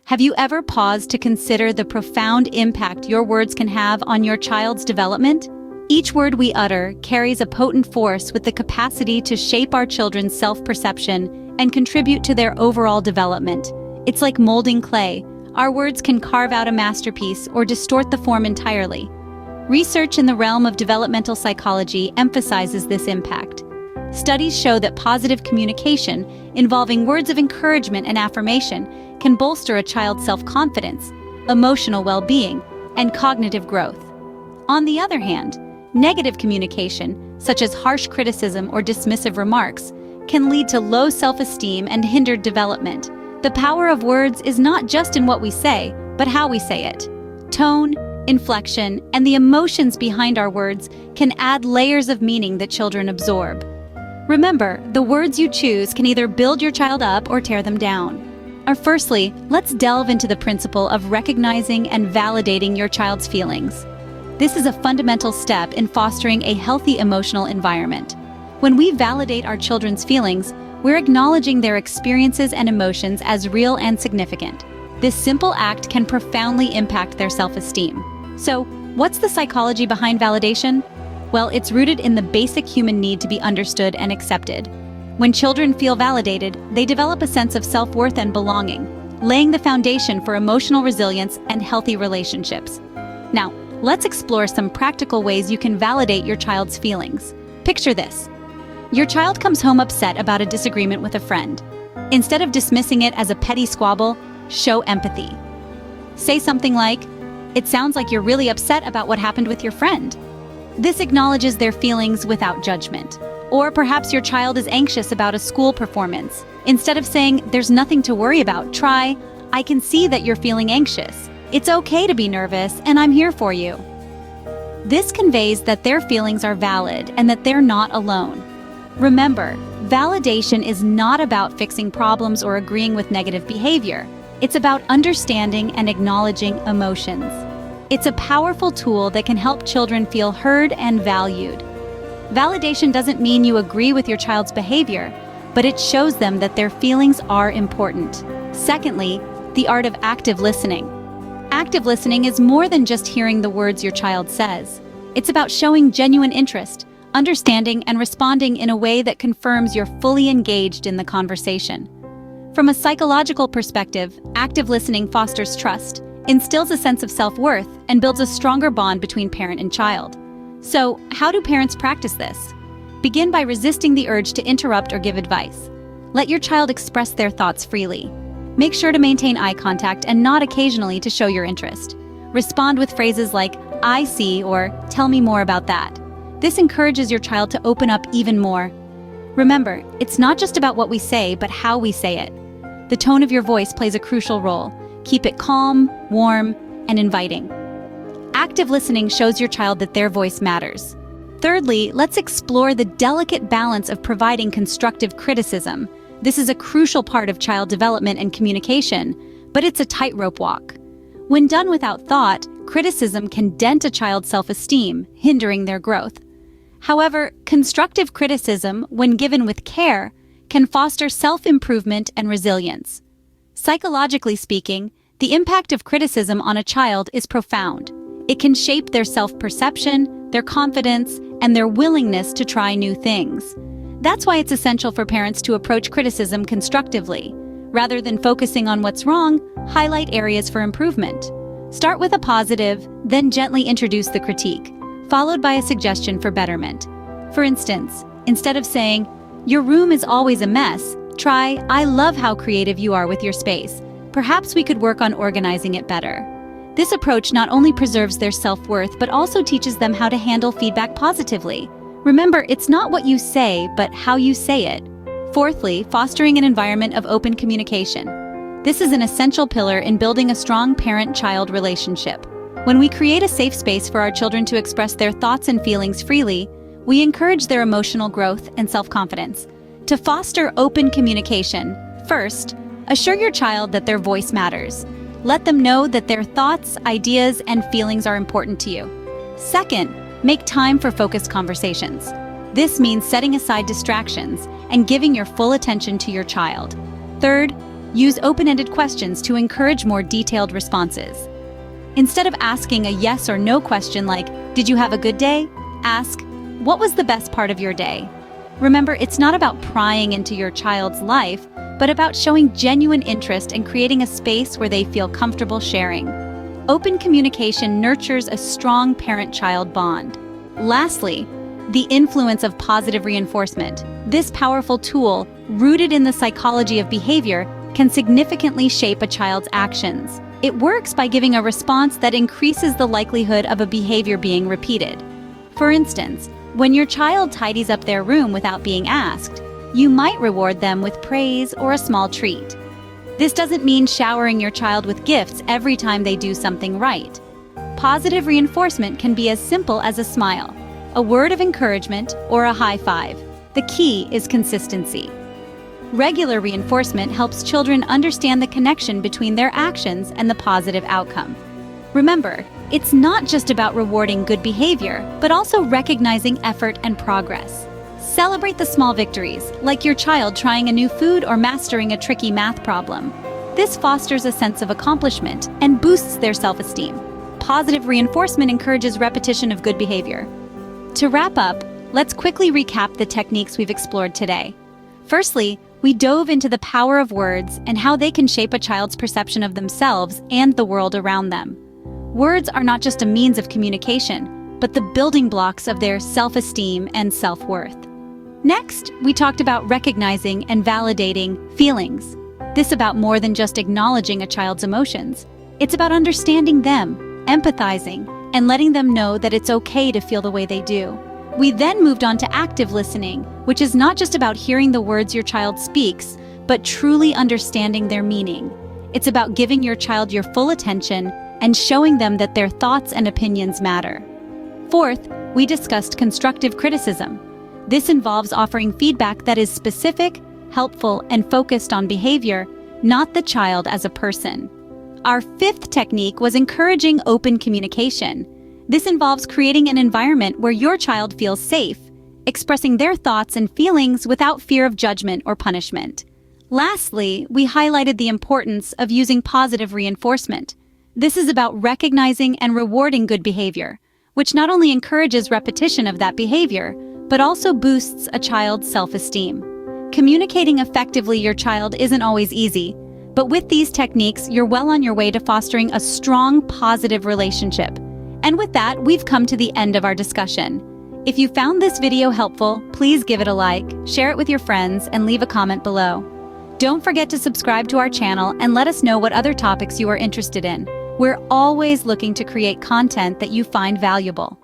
Have you ever paused to consider the profound impact your words can have on your child's development? Each word we utter carries a potent force with the capacity to shape our children's self-perception and contribute to their overall development. It's like molding clay. Our words can carve out a masterpiece or distort the form entirely. Research in the realm of developmental psychology emphasizes this impact. Studies show that positive communication, involving words of encouragement and affirmation, can bolster a child's self-confidence, emotional well-being, and cognitive growth. On the other hand, negative communication, such as harsh criticism or dismissive remarks, can lead to low self-esteem and hindered development. The power of words is not just in what we say, but how we say it. Tone, inflection, and the emotions behind our words can add layers of meaning that children absorb. Remember, the words you choose can either build your child up or tear them down. Firstly, let's delve into the principle of recognizing and validating your child's feelings. This is a fundamental step in fostering a healthy emotional environment. When we validate our children's feelings, we're acknowledging their experiences and emotions as real and significant. This simple act can profoundly impact their self-esteem. So, what's the psychology behind validation? Well, it's rooted in the basic human need to be understood and accepted. When children feel validated, they develop a sense of self-worth and belonging, laying the foundation for emotional resilience and healthy relationships. Now, let's explore some practical ways you can validate your child's feelings. Picture this. Your child comes home upset about a disagreement with a friend. Instead of dismissing it as a petty squabble, show empathy. Say something like, "It sounds like you're really upset about what happened with your friend." This acknowledges their feelings without judgment. Or perhaps your child is anxious about a school performance. Instead of saying, "There's nothing to worry about," try, "I can see that you're feeling anxious. It's okay to be nervous, and I'm here for you." This conveys that their feelings are valid and that they're not alone. Remember, validation is not about fixing problems or agreeing with negative behavior. It's about understanding and acknowledging emotions. It's a powerful tool that can help children feel heard and valued. Validation doesn't mean you agree with your child's behavior, but it shows them that their feelings are important. Secondly, the art of active listening. Active listening is more than just hearing the words your child says. It's about showing genuine interest, understanding and responding in a way that confirms you're fully engaged in the conversation. From a psychological perspective, active listening fosters trust, instills a sense of self-worth, and builds a stronger bond between parent and child. So, how do parents practice this? Begin by resisting the urge to interrupt or give advice. Let your child express their thoughts freely. Make sure to maintain eye contact and nod occasionally to show your interest. Respond with phrases like, "I see," or "Tell me more about that." This encourages your child to open up even more. Remember, it's not just about what we say, but how we say it. The tone of your voice plays a crucial role. Keep it calm, warm, and inviting. Active listening shows your child that their voice matters. Thirdly, let's explore the delicate balance of providing constructive criticism. This is a crucial part of child development and communication, but it's a tightrope walk. When done without thought, criticism can dent a child's self-esteem, hindering their growth. However, constructive criticism, when given with care, can foster self-improvement and resilience. Psychologically speaking, the impact of criticism on a child is profound. It can shape their self-perception, their confidence, and their willingness to try new things. That's why it's essential for parents to approach criticism constructively. Rather than focusing on what's wrong, highlight areas for improvement. Start with a positive, then gently introduce the critique, followed by a suggestion for betterment. For instance, instead of saying, "Your room is always a mess," try, "I love how creative you are with your space. Perhaps we could work on organizing it better." This approach not only preserves their self-worth, but also teaches them how to handle feedback positively. Remember, it's not what you say, but how you say it. Fourthly, fostering an environment of open communication. This is an essential pillar in building a strong parent-child relationship. When we create a safe space for our children to express their thoughts and feelings freely, we encourage their emotional growth and self-confidence. To foster open communication, first, assure your child that their voice matters. Let them know that their thoughts, ideas, and feelings are important to you. Second, make time for focused conversations. This means setting aside distractions and giving your full attention to your child. Third, Use open-ended questions to encourage more detailed responses. Instead of asking a yes or no question like, "Did you have a good day?" ask, "What was the best part of your day?" Remember, it's not about prying into your child's life, but about showing genuine interest and creating a space where they feel comfortable sharing. Open communication nurtures a strong parent-child bond. Lastly, the influence of positive reinforcement. This powerful tool, rooted in the psychology of behavior, can significantly shape a child's actions. It works by giving a response that increases the likelihood of a behavior being repeated. For instance, when your child tidies up their room without being asked, you might reward them with praise or a small treat. This doesn't mean showering your child with gifts every time they do something right. Positive reinforcement can be as simple as a smile, a word of encouragement, or a high five. The key is consistency. Regular reinforcement helps children understand the connection between their actions and the positive outcome. Remember, it's not just about rewarding good behavior, but also recognizing effort and progress. Celebrate the small victories, like your child trying a new food or mastering a tricky math problem. This fosters a sense of accomplishment and boosts their self-esteem. Positive reinforcement encourages repetition of good behavior. To wrap up, let's quickly recap the techniques we've explored today. Firstly, we dove into the power of words and how they can shape a child's perception of themselves and the world around them. Words are not just a means of communication, but the building blocks of their self-esteem and self-worth. Next, we talked about recognizing and validating feelings. This is about more than just acknowledging a child's emotions. It's about understanding them, empathizing, and letting them know that it's okay to feel the way they do. We then moved on to active listening, which is not just about hearing the words your child speaks, but truly understanding their meaning. It's about giving your child your full attention and showing them that their thoughts and opinions matter. Fourth, we discussed constructive criticism. This involves offering feedback that is specific, helpful, and focused on behavior, not the child as a person. Our fifth technique was encouraging open communication. This involves creating an environment where your child feels safe, expressing their thoughts and feelings without fear of judgment or punishment. Lastly, we highlighted the importance of using positive reinforcement. This is about recognizing and rewarding good behavior, which not only encourages repetition of that behavior, but also boosts a child's self-esteem. Communicating effectively your child isn't always easy, but with these techniques, you're well on your way to fostering a strong, positive relationship. And with that, we've come to the end of our discussion. If you found this video helpful, please give it a like, share it with your friends, and leave a comment below. Don't forget to subscribe to our channel and let us know what other topics you are interested in. We're always looking to create content that you find valuable.